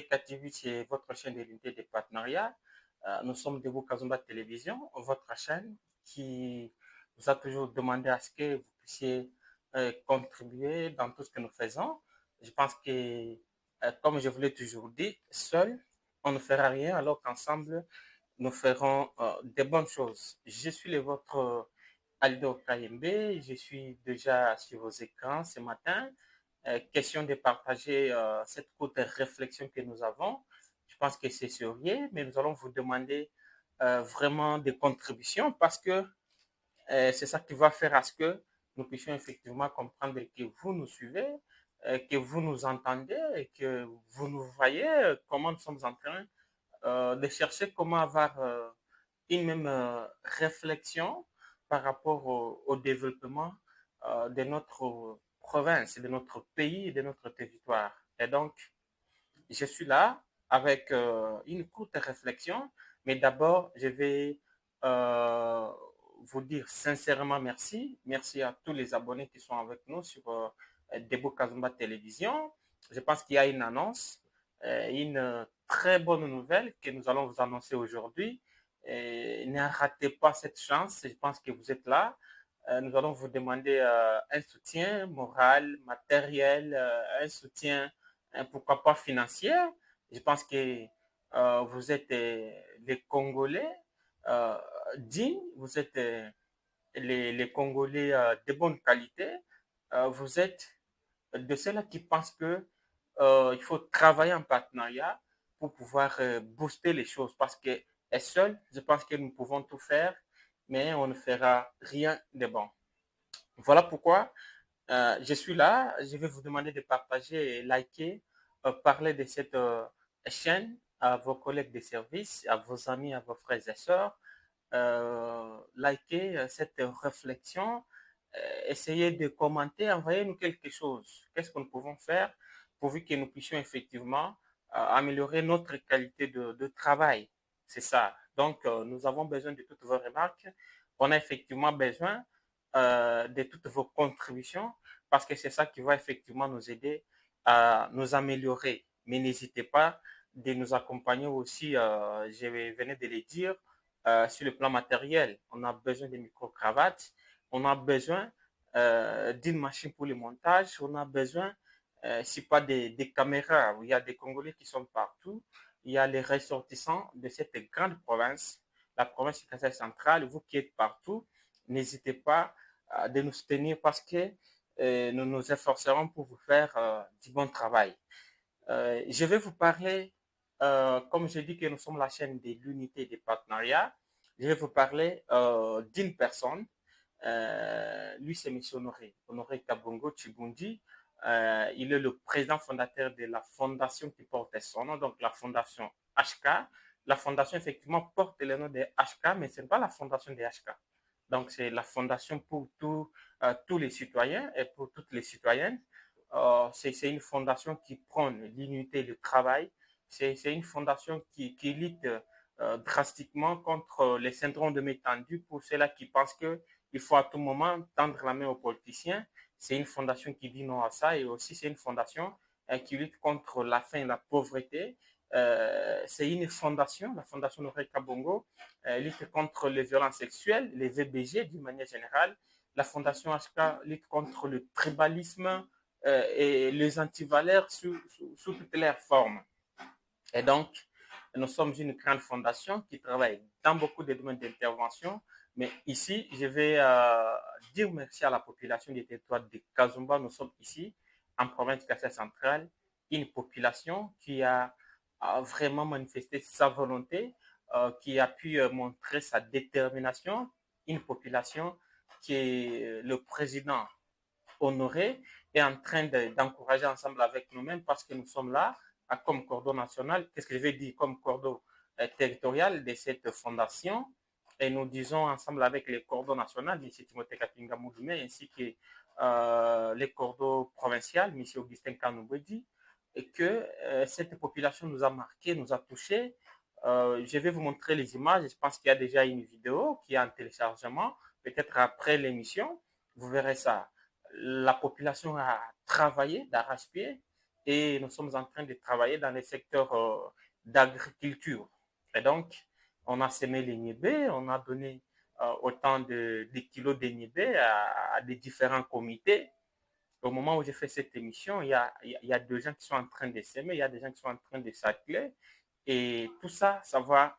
TK TV, c'est votre chaîne de l'unité des partenariats. Nous sommes Debout Kazumba Télévision, votre chaîne qui vous a toujours demandé à ce que vous puissiez contribuer dans tout ce que nous faisons. Je pense que, comme je vous l'ai toujours dit, seul, on ne fera rien, alors qu'ensemble, nous ferons des bonnes choses. Je suis le vôtre Aldo KMB, je suis déjà sur vos écrans ce matin. Question de partager cette courte réflexion que nous avons. Je pense que c'est sérieux, mais nous allons vous demander vraiment des contributions parce que c'est ça qui va faire à ce que nous puissions effectivement comprendre que vous nous suivez, que vous nous entendez et que vous nous voyez comment nous sommes en train de chercher comment avoir une même réflexion par rapport au développement de notre province, de notre pays, de notre territoire. Et donc, je suis là avec une courte réflexion, mais d'abord, je vais euh, vous dire sincèrement merci. Merci à tous les abonnés qui sont avec nous sur Debo Kazumba Télévision. Je pense qu'il y a une annonce, une très bonne nouvelle que nous allons vous annoncer aujourd'hui. Ne ratez pas cette chance. Je pense que vous êtes là. Nous allons vous demander un soutien moral, matériel, un soutien pourquoi pas financier. Je pense que vous êtes les Congolais euh, dignes, vous êtes les Congolais de bonne qualité, vous êtes de ceux-là qui pensent que il faut travailler en partenariat pour pouvoir booster les choses parce que seul, je pense que nous pouvons tout faire, mais on ne fera rien de bon. Voilà pourquoi je suis là. Je vais vous demander de partager et liker, parler de cette chaîne à vos collègues de service, à vos amis, à vos frères et sœurs. Liker cette réflexion, essayez de commenter, envoyez-nous quelque chose. Qu'est-ce que nous pouvons faire pourvu que nous puissions effectivement améliorer notre qualité de travail. C'est ça. Donc, nous avons besoin de toutes vos remarques. On a effectivement besoin de toutes vos contributions parce que c'est ça qui va effectivement nous aider à nous améliorer. Mais n'hésitez pas de nous accompagner aussi, je venais de le dire, sur le plan matériel. On a besoin de micro-cravates, on a besoin d'une machine pour le montage, on a besoin, si pas des caméras, il y a des Congolais qui sont partout, il y a les ressortissants de cette grande province, la province du Kasaï central, vous qui êtes partout, n'hésitez pas de nous soutenir parce que nous nous efforcerons pour vous faire du bon travail. Je vais vous parler, comme je dis que nous sommes la chaîne de l'unité des partenariats, je vais vous parler d'une personne. Lui, c'est M. Honoré, Honoré Kabongo Chibundi. Il est le président fondateur de la fondation qui porte son nom, donc la fondation HK. La fondation, effectivement, porte le nom de HK, mais ce n'est pas la fondation de HK. Donc, c'est la fondation pour tous les citoyens et pour toutes les citoyennes. C'est une fondation qui prône l'unité du travail. C'est une fondation qui lutte drastiquement contre les syndromes de m'étendue pour ceux-là qui pensent qu'il faut à tout moment tendre la main aux politiciens. C'est une fondation qui dit non à ça et aussi c'est une fondation qui lutte contre la faim et la pauvreté. C'est une fondation, la fondation Honoré Kabongo, lutte contre les violences sexuelles, les VBG d'une manière générale. La fondation HK lutte contre le tribalisme, et les antivaleurs sous toutes leurs formes. Et donc, nous sommes une grande fondation qui travaille dans beaucoup de domaines d'intervention. Mais ici, je vais dire merci à la population du territoire de Kazumba. Nous sommes ici, en province Kassai centrale, une population qui a vraiment manifesté sa volonté, qui a pu montrer sa détermination. Une population qui est le président Honoré est en train d'encourager ensemble avec nous-mêmes parce que nous sommes là comme cordon national. Qu'est-ce que je vais dire comme cordon territorial de cette fondation? Et nous disons ensemble avec les cordons nationaux, M. Timothée Kapinga Moudoumé, ainsi que les cordons provinciaux, M. Augustin Kanoubedi, et que cette population nous a marqué, nous a touché. Je vais vous montrer les images. Je pense qu'il y a déjà une vidéo qui est en téléchargement. Peut-être après l'émission, vous verrez ça. La population a travaillé d'arrache-pied et nous sommes en train de travailler dans les secteurs d'agriculture. Et donc, on a semé les niébés, on a donné autant de kilos de niébés à des différents comités. Au moment où j'ai fait cette émission, il y a des gens qui sont en train de s'aimer, il y a des gens qui sont en train de s'atteler. Et tout ça, ça va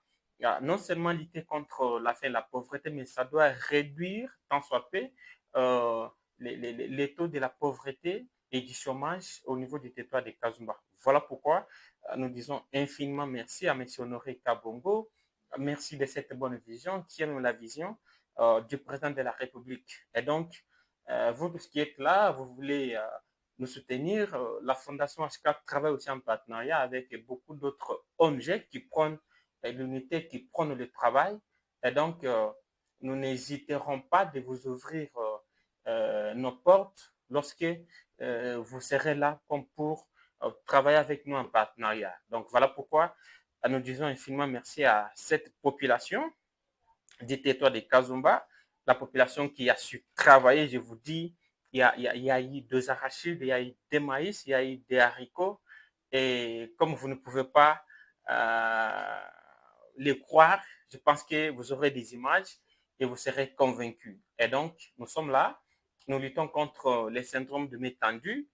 non seulement lutter contre la faim et la pauvreté, mais ça doit réduire, tant soit peu, euh, les taux de la pauvreté et du chômage au niveau du territoire de Kazumba. Voilà pourquoi nous disons infiniment merci à M. Honoré Kabongo. Merci de cette bonne vision, qui est la vision du président de la République. Et donc, vous qui êtes là, vous voulez nous soutenir. La Fondation HK travaille aussi en partenariat avec beaucoup d'autres ONG qui prennent l'unité, qui prennent le travail. Et donc, nous n'hésiterons pas de vous ouvrir nos portes lorsque vous serez là comme pour travailler avec nous en partenariat. Donc, voilà pourquoi nous disons infiniment merci à cette population du territoire de Kazumba, la population qui a su travailler, je vous dis, il y a eu des arachides, il y a eu des maïs, il y a eu des haricots. Et comme vous ne pouvez pas les croire, je pense que vous aurez des images et vous serez convaincus. Et donc, nous sommes là, nous luttons contre les syndromes de m'étendu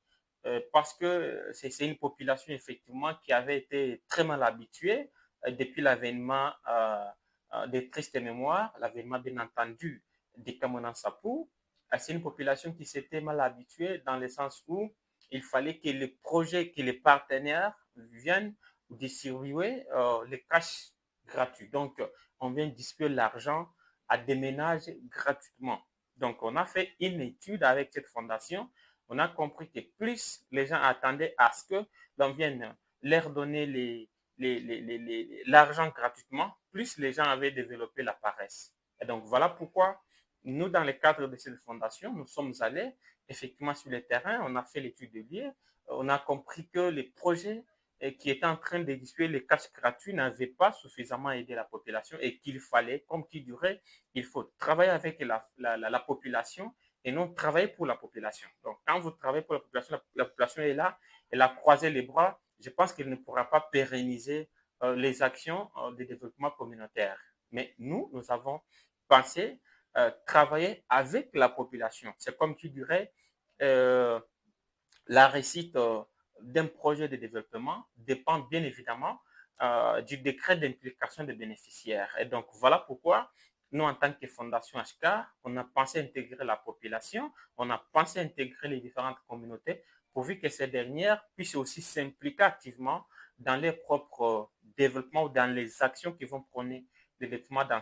parce que c'est une population effectivement qui avait été très mal habituée depuis l'avènement des tristes mémoires, l'avènement bien entendu des Kamona Sapou. C'est une population qui s'était mal habituée dans le sens où il fallait que les projets, que les partenaires viennent distribuer les cash gratuits. Donc, on vient distribuer l'argent à des ménages gratuitement. Donc, on a fait une étude avec cette fondation. On a compris que plus les gens attendaient à ce que l'on vienne leur donner l'argent gratuitement, plus les gens avaient développé la paresse. Et donc, voilà pourquoi nous, dans le cadre de cette fondation, nous sommes allés effectivement sur le terrain, on a fait l'étude de lieu, on a compris que les projets qui étaient en train de distribuer les cash gratuits n'avaient pas suffisamment aidé la population et qu'il fallait, comme qui dirait, il faut travailler avec la population et non travailler pour la population. Donc, quand vous travaillez pour la population est là, elle a croisé les bras, je pense qu'elle ne pourra pas pérenniser les actions de développement communautaire. Mais nous avons pensé travailler avec la population. C'est comme qui dirait, la réussite d'un projet de développement dépend bien évidemment du décret d'implication des bénéficiaires. Et donc, voilà pourquoi nous, en tant que Fondation HK, on a pensé intégrer la population, on a pensé intégrer les différentes communautés pourvu que ces dernières puissent aussi s'impliquer activement dans leur propre développement ou dans les actions qui vont prôner le développement dans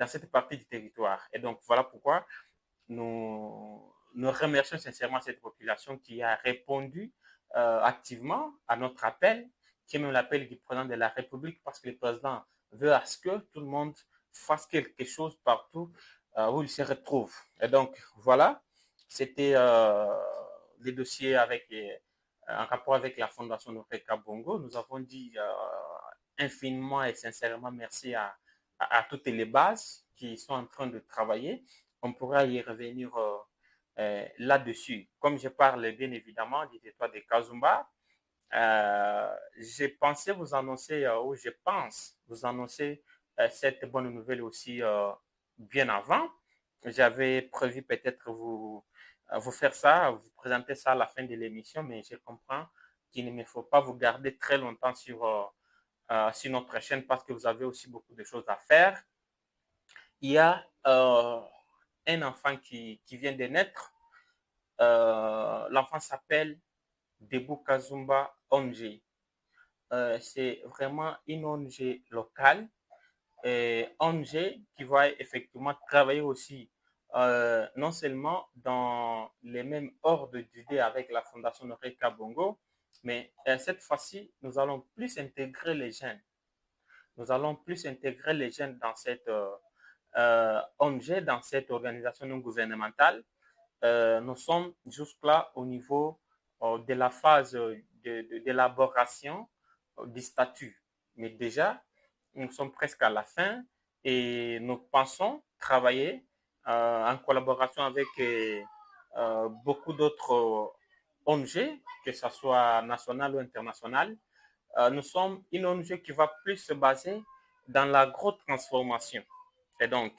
cette partie du territoire. Et donc, voilà pourquoi nous remercions sincèrement cette population qui a répondu activement à notre appel, qui est même l'appel du président de la République, parce que le président veut à ce que tout le monde fasse quelque chose partout où il se retrouve. Et donc, voilà, c'était les dossiers en rapport avec la Fondation Noreka Bongo. Nous avons dit infiniment et sincèrement merci à toutes les bases qui sont en train de travailler. On pourra y revenir là-dessus. Comme je parle bien évidemment du territoire de Kazumba, j'ai pensé vous annoncer, ou je pense vous annoncer cette bonne nouvelle aussi bien avant. J'avais prévu peut-être vous faire ça, vous présenter ça à la fin de l'émission, mais je comprends qu'il ne me faut pas vous garder très longtemps sur notre chaîne parce que vous avez aussi beaucoup de choses à faire. Il y a un enfant qui vient de naître. L'enfant s'appelle Debou Kazumba ONG. C'est vraiment une ONG locale, ONG qui va effectivement travailler aussi non seulement dans les mêmes ordres d'idées avec la Fondation Noreka Bongo, mais cette fois-ci, nous allons plus intégrer les jeunes. Nous allons plus intégrer les jeunes dans cette ONG, dans cette organisation non gouvernementale. Nous sommes jusque-là au niveau de la phase d'élaboration du statut. Mais déjà, nous sommes presque à la fin et nous pensons travailler en collaboration avec beaucoup d'autres ONG, que ce soit national ou international, nous sommes une ONG qui va plus se baser dans l'agro-transformation. Et donc,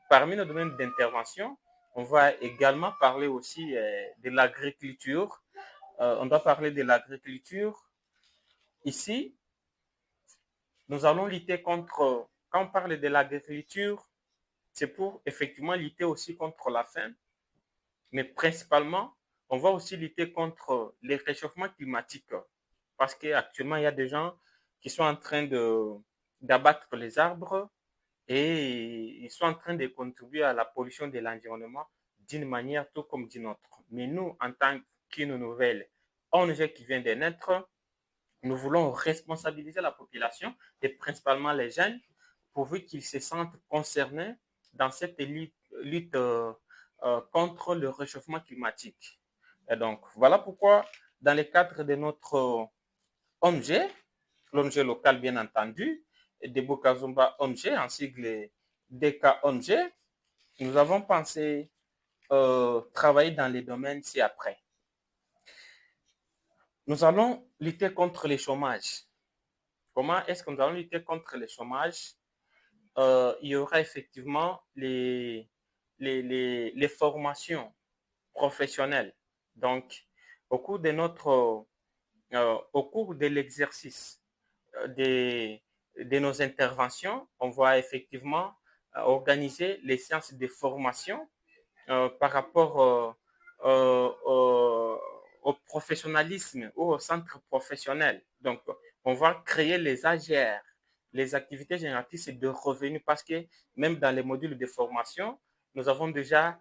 parmi nos domaines d'intervention, on va également parler aussi de l'agriculture. On doit parler de l'agriculture. Ici, nous allons lutter contre, quand on parle de l'agriculture, c'est pour effectivement lutter aussi contre la faim, mais principalement, on va aussi lutter contre les réchauffements climatiques. Parce qu'actuellement, il y a des gens qui sont en train d'abattre les arbres et ils sont en train de contribuer à la pollution de l'environnement d'une manière tout comme d'une autre. Mais nous, en tant qu'une nouvelle ONG qui vient de naître, nous voulons responsabiliser la population et principalement les jeunes pourvu qu'ils se sentent concernés dans cette lutte contre le réchauffement climatique. Et donc, voilà pourquoi, dans le cadre de notre ONG, l'ONG locale bien entendu, Debo Kazumba ONG, en sigle DK ONG, nous avons pensé travailler dans les domaines ci-après. Nous allons lutter contre le chômage. Comment est-ce que nous allons lutter contre le chômage? Il y aura effectivement les formations professionnelles. Donc, au cours de au cours de l'exercice de nos interventions, on va effectivement organiser les séances de formation par rapport au professionnalisme ou au centre professionnel. Donc, on va créer les AGR, les activités génératrices de revenus, parce que même dans les modules de formation, nous avons déjà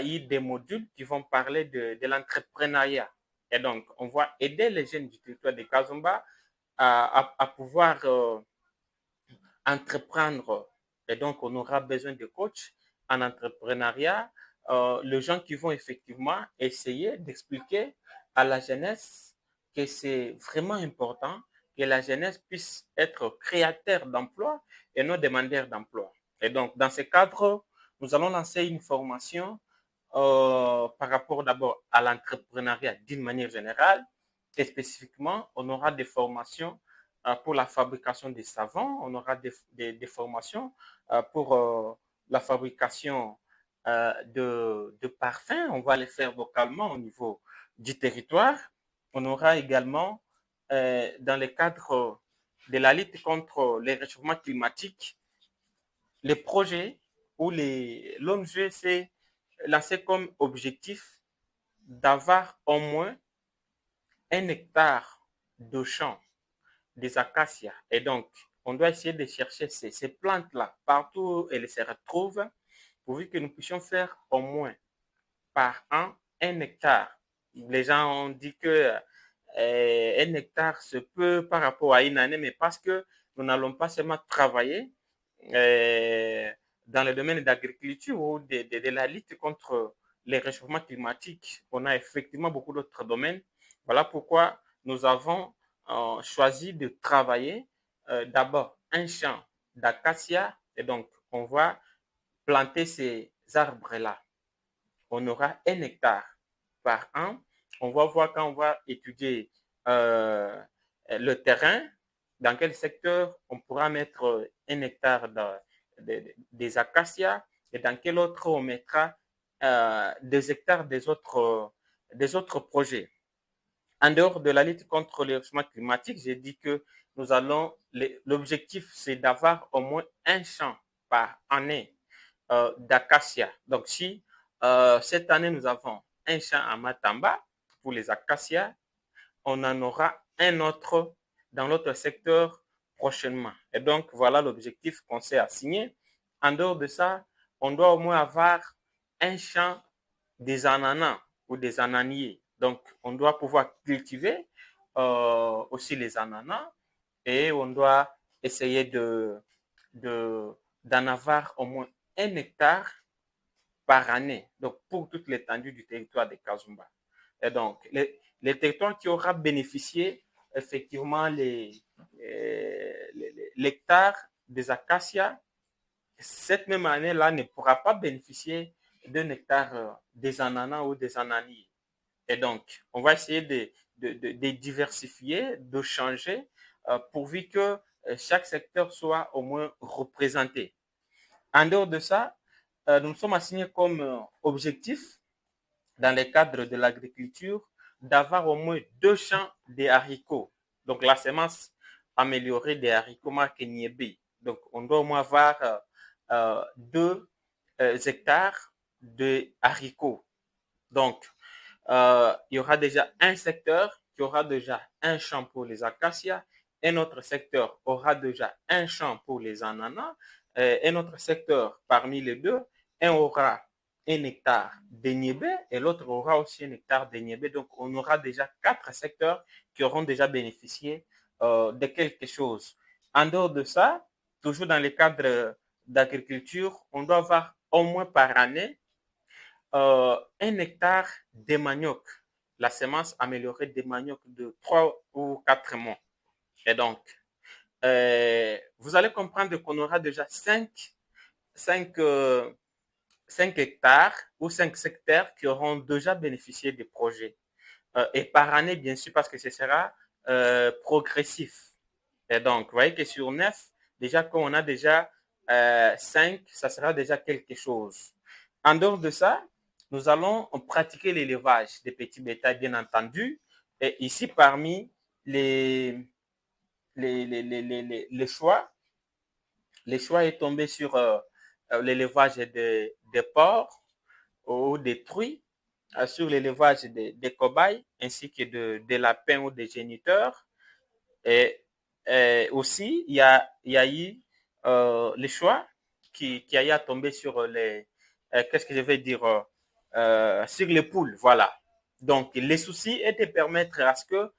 eu des modules qui vont parler de l'entrepreneuriat. Et donc, on va aider les jeunes du territoire de Kazumba à pouvoir entreprendre. Et donc, on aura besoin de coachs en entrepreneuriat, les gens qui vont effectivement essayer d'expliquer à la jeunesse que c'est vraiment important que la jeunesse puisse être créateur d'emploi et non demandeur d'emploi. Et donc, dans ce cadre, nous allons lancer une formation par rapport d'abord à l'entrepreneuriat d'une manière générale et spécifiquement, on aura des formations pour la fabrication des savons, on aura des formations pour la fabrication de parfums, on va les faire localement au niveau du territoire. On aura également, dans le cadre de la lutte contre les réchauffements climatiques, les projets où l'ONG s'est lancé comme objectif d'avoir au moins 1 hectare de champ des acacias. Et donc, on doit essayer de chercher ces plantes-là partout où elles se retrouvent, pourvu que nous puissions faire au moins par an 1 hectare. Les gens ont dit que 1 hectare se peut par rapport à une année, mais parce que nous n'allons pas seulement travailler dans le domaine d'agriculture ou de la lutte contre les réchauffements climatiques. On a effectivement beaucoup d'autres domaines. Voilà pourquoi nous avons choisi de travailler d'abord un champ d'acacia et donc on va planter ces arbres-là. On aura 1 hectare par an. On va voir quand on va étudier le terrain, dans quel secteur on pourra mettre 1 hectare des acacias et dans quel autre on mettra 2 hectares des autres projets. En dehors de la lutte contre le changement climatique, j'ai dit que l'objectif, c'est d'avoir au moins un champ par année d'acacia. Donc, si cette année, nous avons un champ à Matamba pour les acacias, on en aura un autre dans l'autre secteur prochainement. Et donc, voilà l'objectif qu'on s'est assigné. En dehors de ça, on doit au moins avoir un champ des ananas ou des ananiers. Donc, on doit pouvoir cultiver aussi les ananas et on doit essayer d'en avoir au moins 1 hectare par année, donc pour toute l'étendue du territoire de Kazumba. Et donc, les territoires qui aura bénéficié effectivement l'hectare des acacias, cette même année-là ne pourra pas bénéficier d'un hectare des ananas ou des ananiers. Et donc, on va essayer de diversifier, de changer, pourvu que chaque secteur soit au moins représenté. En dehors de ça, nous sommes assignés comme objectif, dans le cadre de l'agriculture, d'avoir au moins 2 champs de haricots. Donc, la semence améliorée des haricots marque Niébé. Donc, on doit au moins avoir 2 hectares de haricots. Donc, il y aura déjà un secteur qui aura déjà un champ pour les acacias, un autre secteur aura déjà un champ pour les ananas, un autre secteur parmi les deux, un aura 1 hectare de niébé et l'autre aura aussi 1 hectare de niébé. Donc, on aura déjà 4 secteurs qui auront déjà bénéficié de quelque chose. En dehors de ça, toujours dans le cadre d'agriculture, on doit avoir au moins par année 1 hectare de manioc, la semence améliorée de manioc de 3 ou 4 mois. Et donc, vous allez comprendre qu'on aura déjà 5 hectares ou 5 secteurs qui auront déjà bénéficié des projets. Et par année, bien sûr, parce que ce sera progressif. Et donc, vous voyez que sur 9, déjà, quand on a déjà 5, ça sera déjà quelque chose. En dehors de ça, nous allons pratiquer l'élevage des petits bétails, bien entendu. Et ici, parmi les choix, les choix est tombé sur l'élevage des porcs ou des truies, sur l'élevage des cobayes, ainsi que des lapins ou des géniteurs. Et, aussi, il y a eu les choix qui a eu à tomber sur qu'est-ce que je vais dire, sur les poules, voilà. Donc, les soucis est de permettre à ce que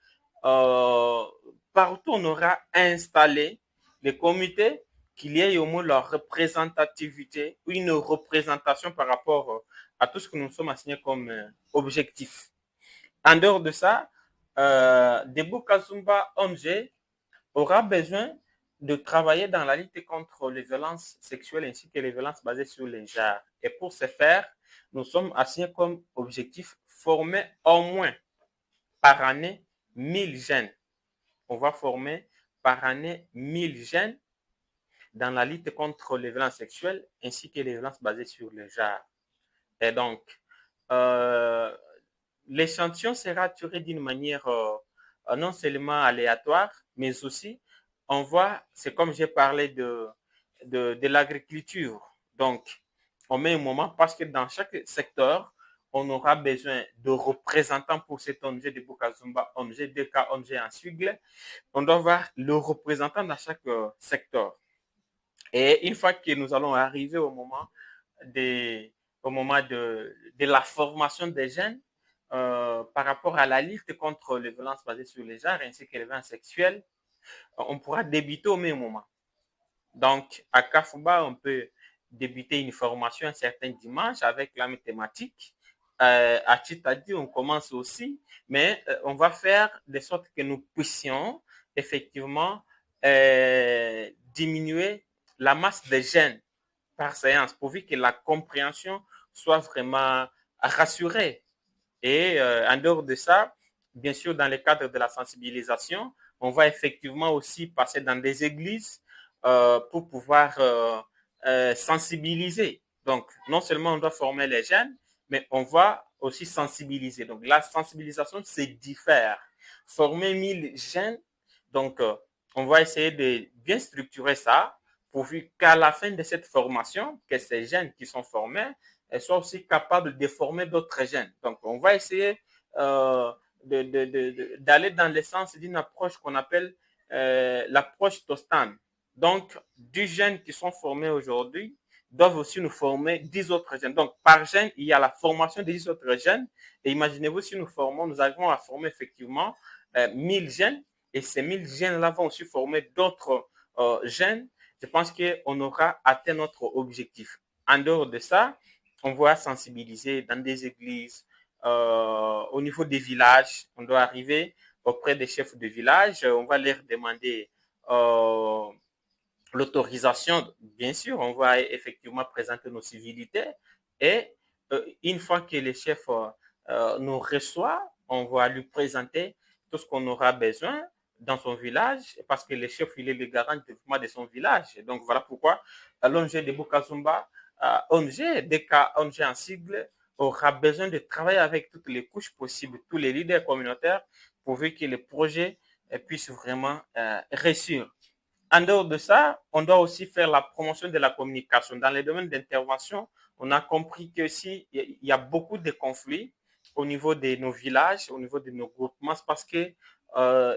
partout on aura installé les comités, qu'il y ait au moins leur représentativité, une représentation par rapport à tout ce que nous sommes assignés comme objectif. En dehors de ça, Debout Kazumba ONG aura besoin de travailler dans la lutte contre les violences sexuelles ainsi que les violences basées sur les genres. Et pour ce faire, nous sommes assignés comme objectif former au moins par année 1000 jeunes. On va former par année 1000 jeunes dans la lutte contre les violences sexuelles ainsi que les violences basées sur le genre. Et donc, euh, l'échantillon sera tiré d'une manière non seulement aléatoire, mais aussi, on voit, c'est comme j'ai parlé de l'agriculture. Donc, on met un moment parce que dans chaque secteur, on aura besoin de représentants pour cet ONG de Bukazumba, ONG, DK, ONG en sigle. On doit avoir le représentant dans chaque secteur. Et une fois que nous allons arriver de, au moment de la formation des jeunes, par rapport à la lutte contre les violences basées sur les genres ainsi que les violences sexuelles, on pourra débuter au même moment. Donc, à Kafouba, on peut débuter une formation un certain dimanche avec la mathématique. À Titadi, on commence aussi, mais on va faire de sorte que nous puissions effectivement diminuer la masse des jeunes par séance, pourvu que la compréhension soit vraiment rassurée. Et en dehors de ça, bien sûr, dans le cadre de la sensibilisation, on va effectivement aussi passer dans des églises pour pouvoir sensibiliser. Donc, non seulement on doit former les jeunes, mais on va aussi sensibiliser. Donc, la sensibilisation, c'est diffère. Former 1000 jeunes, donc on va essayer de bien structurer ça, pourvu qu'à la fin de cette formation, que ces jeunes qui sont formés soient aussi capables de former d'autres jeunes. Donc, on va essayer d'aller dans le sens d'une approche qu'on appelle l'approche Tostan. Donc, 10 jeunes qui sont formés aujourd'hui doivent aussi nous former 10 autres jeunes. Donc, par jeune, il y a la formation des 10 autres jeunes. Et imaginez-vous, si nous formons, nous arrivons à former effectivement 1000 jeunes. Et ces 1000 jeunes-là vont aussi former d'autres jeunes. Je pense qu'on aura atteint notre objectif. En dehors de ça, on va sensibiliser dans des églises, au niveau des villages. On doit arriver auprès des chefs de village. On va leur demander l'autorisation. Bien sûr, on va effectivement présenter nos civilités. Et une fois que les chefs nous reçoit, on va lui présenter tout ce qu'on aura besoin dans son village, parce que le chef, il est le garant de développement de son village. Et donc, voilà pourquoi l'ONG de Bukazumba, ONG, DK, ONG en sigle, aura besoin de travailler avec toutes les couches possibles, tous les leaders communautaires, pourvu que le projet puisse vraiment réussir. En dehors de ça, on doit aussi faire la promotion de la communication. Dans les domaines d'intervention, on a compris que si il y a beaucoup de conflits au niveau de nos villages, au niveau de nos groupements, c'est parce que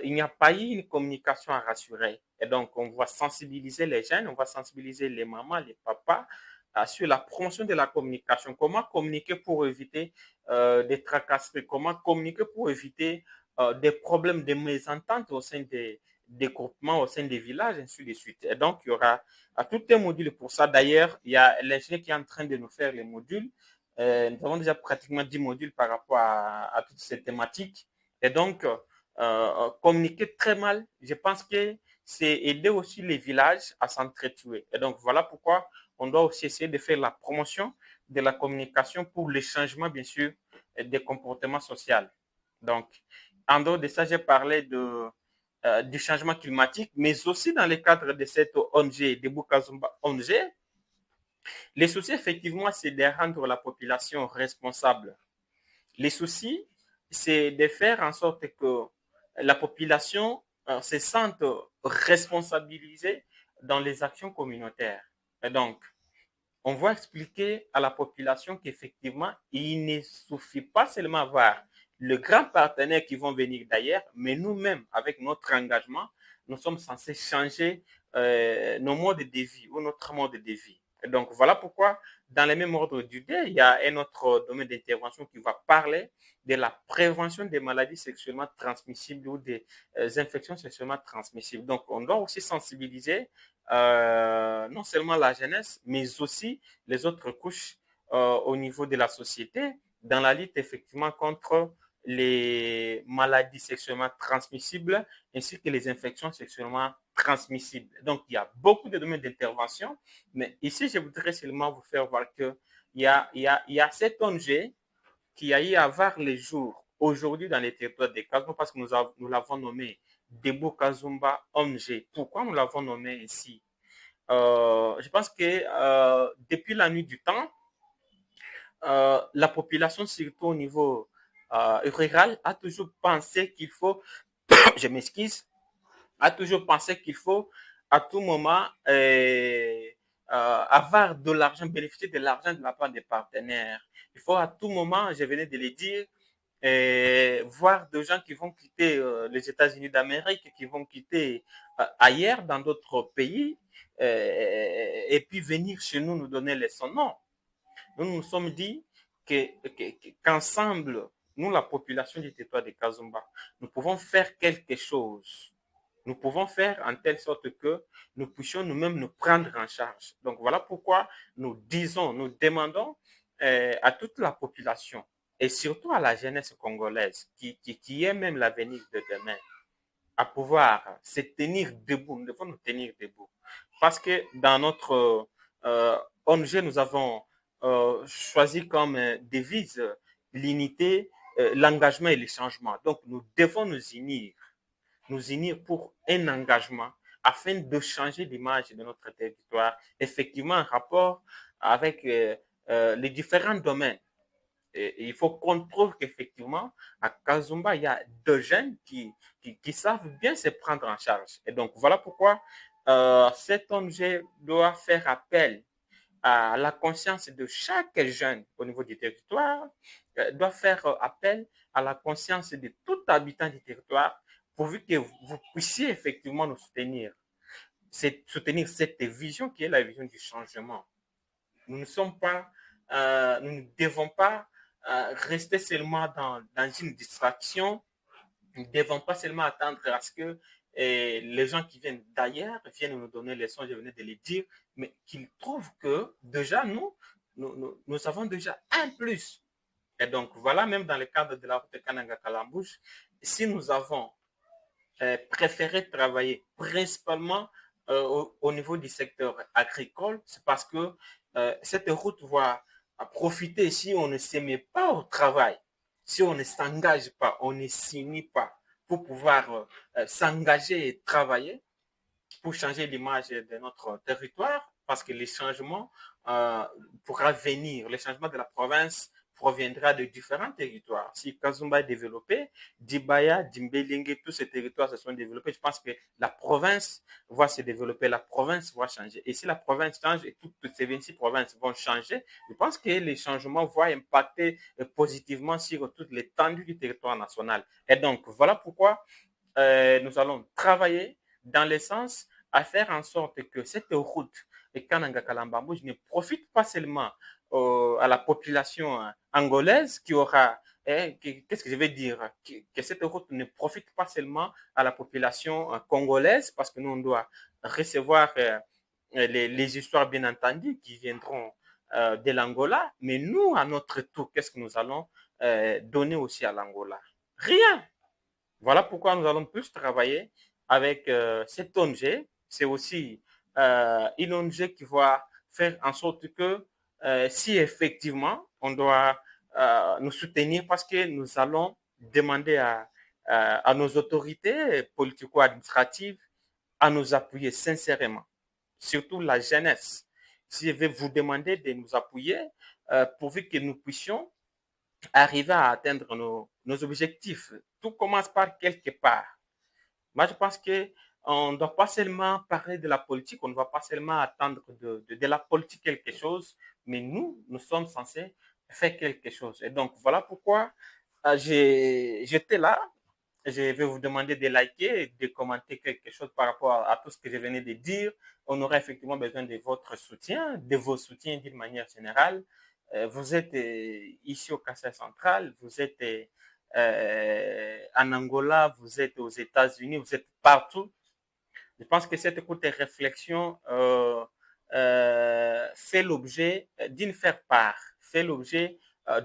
il n'y a pas eu une communication à rassurer. Et donc, on va sensibiliser les jeunes, on va sensibiliser les mamans, les papas sur la promotion de la communication. Comment communiquer pour éviter des tracasseries? Comment communiquer pour éviter des problèmes de mésentente au sein des groupements, au sein des villages, ainsi de suite. Et donc, il y aura tout un module pour ça. D'ailleurs, il y a l'ingénieur qui est en train de nous faire les modules. Nous avons déjà pratiquement 10 modules par rapport à toutes ces thématiques. Et donc, communiquer très mal, je pense que c'est aider aussi les villages à s'entretuer. Et donc, voilà pourquoi on doit aussi essayer de faire la promotion de la communication pour le changement, bien sûr, des comportements sociaux. Donc, en dehors de ça, j'ai parlé du changement climatique, mais aussi dans le cadre de cette ONG, de Bukazumba ONG, les soucis, effectivement, c'est de rendre la population responsable. Les soucis, c'est de faire en sorte que la population se sente responsabilisée dans les actions communautaires. Et donc, on va expliquer à la population qu'effectivement, il ne suffit pas seulement avoir le grand partenaire qui vont venir d'ailleurs, mais nous-mêmes, avec notre engagement, nous sommes censés changer nos modes de vie ou notre mode de vie. Et donc, voilà pourquoi, dans le même ordre d'idée, il y a un autre domaine d'intervention qui va parler de la prévention des maladies sexuellement transmissibles ou des infections sexuellement transmissibles. Donc, on doit aussi sensibiliser non seulement la jeunesse, mais aussi les autres couches au niveau de la société dans la lutte effectivement contre les maladies sexuellement transmissibles ainsi que les infections sexuellement transmissibles. Donc, il y a beaucoup de domaines d'intervention, mais ici, je voudrais seulement vous faire voir qu'il y a cette ONG qui a eu à voir les jours aujourd'hui dans les territoires des Kazumba parce que nous l'avons nommé Debo Kazumba ONG. Pourquoi nous l'avons nommé ainsi? Je pense que depuis la nuit du temps, la population, surtout au niveau rural, a toujours pensé qu'il faut, je m'excuse, a toujours pensé qu'il faut à tout moment avoir de l'argent, bénéficier de l'argent de la part des partenaires. Il faut à tout moment, je venais de le dire, voir des gens qui vont quitter les États-Unis d'Amérique, qui vont quitter ailleurs, dans d'autres pays, et puis venir chez nous nous donner les sons. Non, nous nous sommes dit qu'ensemble, nous, la population du territoire de Kazumba, nous pouvons faire quelque chose. Nous pouvons faire en telle sorte que nous puissions nous-mêmes nous prendre en charge. Donc voilà pourquoi nous disons, nous demandons à toute la population et surtout à la jeunesse congolaise qui est même l'avenir de demain, à pouvoir se tenir debout. Nous devons nous tenir debout. Parce que dans notre ONG, nous avons choisi comme devise l'unité, l'engagement et le changement. Donc, nous devons nous unir pour un engagement afin de changer l'image de notre territoire, effectivement en rapport avec les différents domaines. Et il faut qu'on trouve qu'effectivement, à Kazumba, il y a deux jeunes qui savent bien se prendre en charge. Et donc, voilà pourquoi cet ONG doit faire appel à la conscience de chaque jeune au niveau du territoire, doit faire appel à la conscience de tout habitant du territoire, pourvu que vous puissiez effectivement nous soutenir, soutenir cette vision qui est la vision du changement. Nous ne sommes pas, nous ne devons pas rester seulement dans une distraction. Nous ne devons pas seulement attendre à ce que les gens qui viennent d'ailleurs viennent nous donner les leçons, je venais de les dire, mais qu'ils trouvent que déjà nous avons déjà un plus. Et donc voilà, même dans le cadre de la route Kananga Kalambouche, si nous avons préféré travailler principalement au niveau du secteur agricole, c'est parce que cette route va profiter si on ne se met pas au travail. si on ne s'engage pas, on ne signe pas pour pouvoir s'engager et travailler pour changer l'image de notre territoire, parce que les changements euh, pourra venir, le changement de la province proviendra de différents territoires. Si Kazumba est développé, Dibaya, Dimbelingue, tous ces territoires se sont développés. Je pense que la province va se développer, la province va changer. Et si la province change et toutes ces 26 provinces vont changer, je pense que les changements vont impacter positivement sur toute l'étendue du territoire national. Et donc, voilà pourquoi nous allons travailler dans le sens à faire en sorte que cette route de Kananga Kalambambouj ne profite pas seulement à la population angolaise qui aura, qu'est-ce que je vais dire, que cette route ne profite pas seulement à la population congolaise, parce que nous, on doit recevoir les histoires, bien entendu, qui viendront de l'Angola, mais nous, à notre tour, qu'est-ce que nous allons donner aussi à l'Angola? Rien. Voilà pourquoi nous allons plus travailler avec cette ONG. C'est aussi une ONG qui va faire en sorte que si effectivement on doit nous soutenir, parce que nous allons demander à nos autorités politico-administratives à nous appuyer sincèrement, surtout la jeunesse. Si je vais vous demander de nous appuyer pourvu que nous puissions arriver à atteindre nos objectifs. Tout commence par quelque part. Moi, je pense qu'on ne doit pas seulement parler de la politique, on ne va pas seulement attendre de la politique quelque chose, mais nous sommes censés faire quelque chose. Et donc, voilà pourquoi j'étais là. Je vais vous demander de liker, de commenter quelque chose par rapport à tout ce que je venais de dire. On aura effectivement besoin de votre soutien, de vos soutiens d'une manière générale. Vous êtes ici au Kassai central, vous êtes en Angola, vous êtes aux États-Unis, vous êtes partout. Je pense que cette courte réflexion fait l'objet d'une faire-part, fait l'objet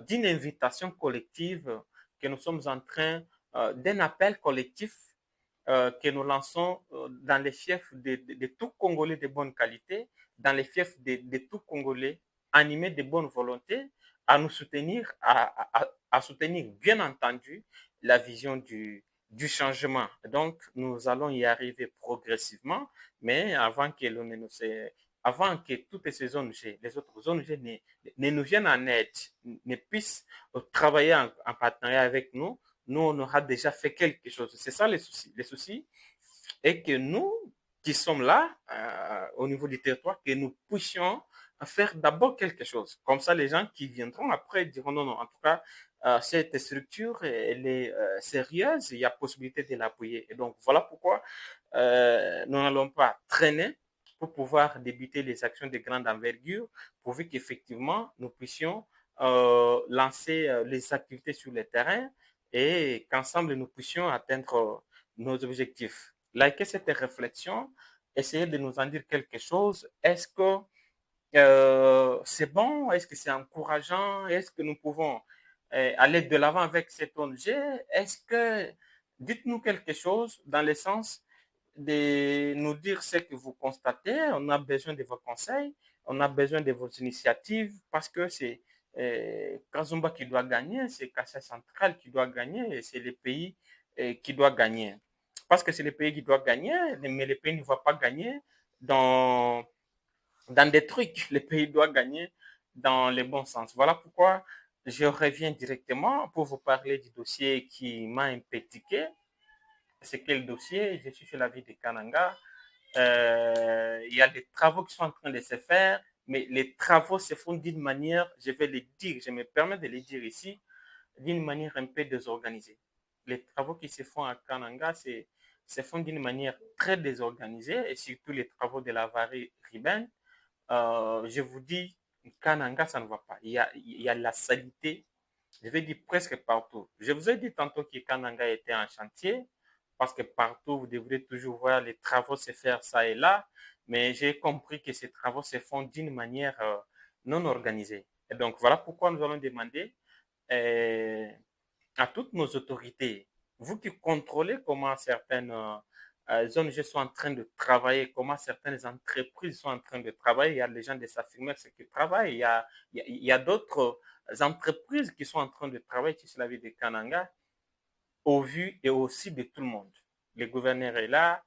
d'une invitation collective que nous sommes en train, d'un appel collectif que nous lançons dans les fiefs de tout Congolais de bonne qualité, dans les fiefs de tout Congolais animés de bonne volonté, à nous soutenir, à soutenir bien entendu la vision du changement. Donc, nous allons y arriver progressivement, mais avant que toutes ces ONG, les autres ONG ne nous viennent en aide, ne puissent travailler en partenariat avec nous, nous, on aura déjà fait quelque chose. C'est ça les soucis. Les soucis est que nous, qui sommes là, au niveau du territoire, que nous puissions faire d'abord quelque chose. Comme ça, les gens qui viendront après diront non, non, en tout cas, cette structure, elle est sérieuse, il y a possibilité de l'appuyer. Et donc, voilà pourquoi nous n'allons pas traîner pour pouvoir débuter les actions de grande envergure, pourvu qu'effectivement, nous puissions lancer les activités sur le terrain et qu'ensemble, nous puissions atteindre nos objectifs. Likez cette réflexion, essayez de nous en dire quelque chose. Est-ce que c'est bon? Est-ce que c'est encourageant? Est-ce que nous pouvons aller de l'avant avec cette ONG? Est-ce que, dites-nous quelque chose dans le sens de nous dire ce que vous constatez. On a besoin de vos conseils, on a besoin de vos initiatives, parce que c'est Kazumba qui doit gagner, c'est Kassai Central qui doit gagner, et c'est le pays qui doit gagner. Parce que c'est le pays qui doit gagner, mais le pays ne va pas gagner dans, dans des trucs. Le pays doit gagner dans le bon sens. Voilà pourquoi je reviens directement pour vous parler du dossier qui m'a impliqué. C'est quel dossier? Je suis sur la ville de Kananga. Il y a des travaux qui sont en train de se faire, mais les travaux se font d'une manière, je vais le dire, je me permets de le dire ici, d'une manière un peu désorganisée. Les travaux qui se font à Kananga se font d'une manière très désorganisée, et surtout les travaux de la varie Riben. Je vous dis, Kananga, ça ne va pas. Il y a la saleté, je vais dire presque partout. Je vous ai dit tantôt que Kananga était en chantier, parce que partout, vous devrez toujours voir les travaux se faire ça et là, mais j'ai compris que ces travaux se font d'une manière non organisée. Et donc, voilà pourquoi nous allons demander euh, à toutes nos autorités, vous qui contrôlez comment certaines ONG sont en train de travailler, comment certaines entreprises sont en train de travailler, il y a les gens des Safirmex qui travaillent, il y a d'autres entreprises qui sont en train de travailler sur la ville de Kananga au vu et aussi de tout le monde. Le gouverneur est là,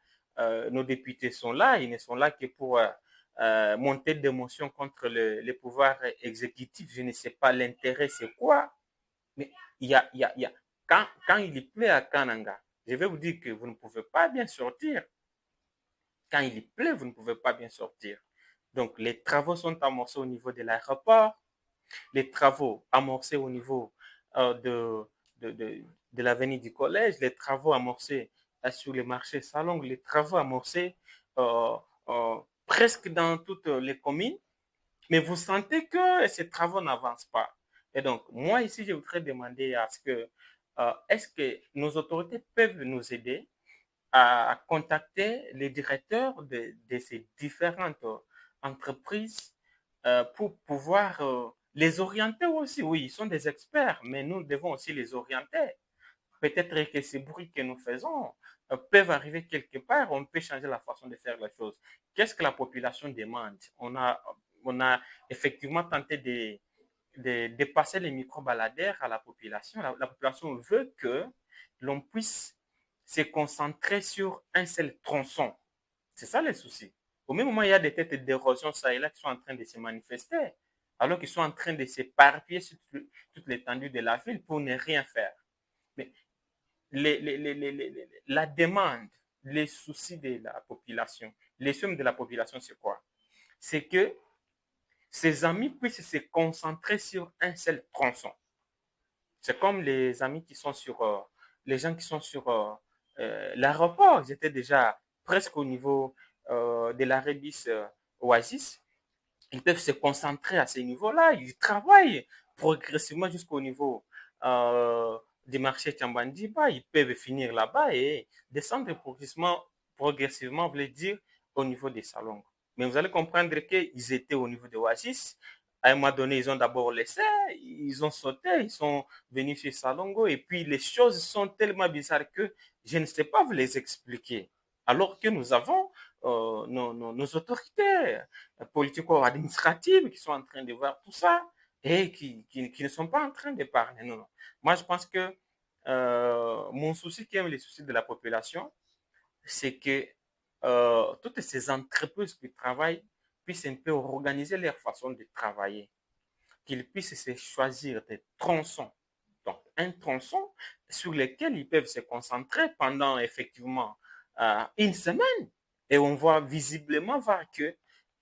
nos députés sont là, ils ne sont là que pour monter des motions contre le pouvoir exécutif. Je ne sais pas l'intérêt, c'est quoi, mais il y a quand il pleut à Kananga, je vais vous dire que vous ne pouvez pas bien sortir. Quand il pleut, vous ne pouvez pas bien sortir. Donc, les travaux sont amorcés au niveau de l'aéroport, les travaux amorcés au niveau de, de, de l'avenue du collège, les travaux amorcés sur les marchés salons, les travaux amorcés euh, presque dans toutes les communes, mais vous sentez que ces travaux n'avancent pas. Et donc, moi ici, je voudrais demander à ce que, est-ce que nos autorités peuvent nous aider à contacter les directeurs de ces différentes entreprises pour pouvoir les orienter aussi. Oui, ils sont des experts, mais nous devons aussi les orienter. Peut-être que ces bruits que nous faisons peuvent arriver quelque part, on peut changer la façon de faire les choses. Qu'est-ce que la population demande? On a effectivement tenté de passer les micro-baladères à la population. La population veut que l'on puisse se concentrer sur un seul tronçon. C'est ça le souci. Au même moment, il y a des têtes d'érosion ça et là qui sont en train de se manifester, alors qu'ils sont en train de s'éparpiller sur toute l'étendue de la ville pour ne rien faire. Mais la demande, les soucis de la population, les sommes de la population, c'est quoi? C'est que ses amis puissent se concentrer sur un seul tronçon. C'est comme les amis qui sont sur, les gens qui sont sur l'aéroport. Ils étaient déjà presque au niveau de l'arrêt bis Oasis. Ils peuvent se concentrer à ce niveau-là. Ils travaillent progressivement jusqu'au niveau du marché Tchambandiba. Ils peuvent finir là-bas et descendre progressivement, veut dire au niveau des salons. Mais vous allez comprendre qu'ils étaient au niveau de Oasis. À un moment donné, ils ont d'abord laissé, ils ont sauté, ils sont venus chez Salongo et puis les choses sont tellement bizarres que je ne sais pas vous les expliquer. Alors que nous avons nos autorités politico-administratives qui sont en train de voir tout ça et qui ne sont pas en train de parler. Non, non. Moi, je pense que mon souci, qui est les soucis de la population, c'est que toutes ces entreprises qui travaillent puissent un peu organiser leur façon de travailler, qu'ils puissent se choisir des tronçons. Donc, un tronçon sur lequel ils peuvent se concentrer pendant effectivement une semaine. Et on voit visiblement voir que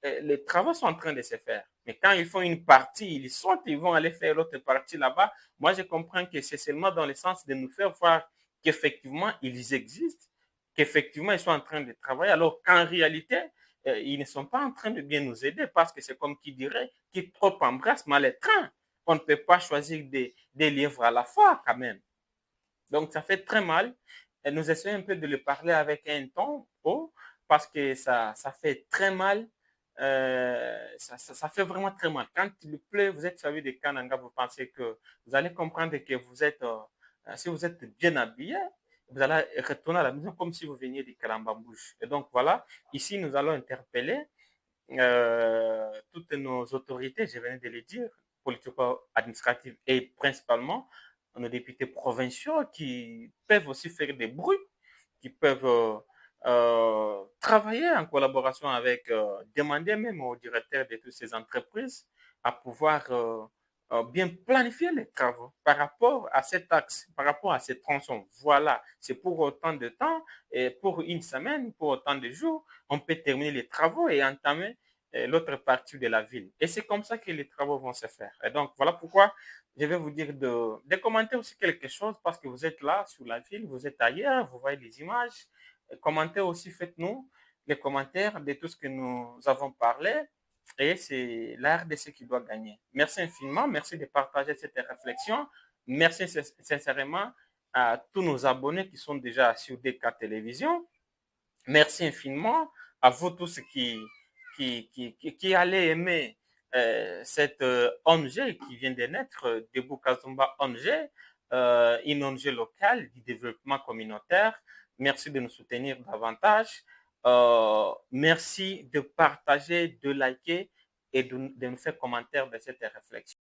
les travaux sont en train de se faire. Mais quand ils font une partie, ils sautent, ils vont aller faire l'autre partie là-bas. Moi, je comprends que c'est seulement dans le sens de nous faire voir qu'effectivement, ils existent, qu'effectivement, ils sont en train de travailler, alors qu'en réalité, ils ne sont pas en train de bien nous aider parce que c'est comme qui dirait qui trop embrasse mal les trains. On ne peut pas choisir des livres à la fois quand même. Donc, ça fait très mal. Et nous essayons un peu de le parler avec un ton haut parce que ça fait très mal. Ça fait vraiment très mal. Quand il pleut, vous êtes servi de Kananga, vous pensez que vous allez comprendre que vous êtes, si vous êtes bien habillé, vous allez retourner à la maison comme si vous veniez de Kalambambouche. Et donc voilà, ici nous allons interpeller toutes nos autorités, je venais de le dire, politico-administratives et principalement nos députés provinciaux qui peuvent aussi faire des bruits, qui peuvent travailler en collaboration avec, demander même aux directeurs de toutes ces entreprises à pouvoir bien planifier les travaux par rapport à cet axe, par rapport à ces tronçons. Voilà, c'est pour autant de temps et pour une semaine, pour autant de jours, on peut terminer les travaux et entamer l'autre partie de la ville. Et c'est comme ça que les travaux vont se faire. Et donc, voilà pourquoi je vais vous dire de commenter aussi quelque chose parce que vous êtes là sur la ville, vous êtes ailleurs, vous voyez les images. Commentez aussi, faites-nous les commentaires de tout ce que nous avons parlé. Et c'est la RDC qui doit gagner. Merci infiniment. Merci de partager cette réflexion. Merci sincèrement à tous nos abonnés qui sont déjà sur DK Télévision. Merci infiniment à vous tous qui allez aimer cette ONG qui vient de naître, Debout Kazumba ONG, une ONG locale du développement communautaire. Merci de nous soutenir davantage. Merci de partager, de liker et de nous faire commentaire de cette réflexion.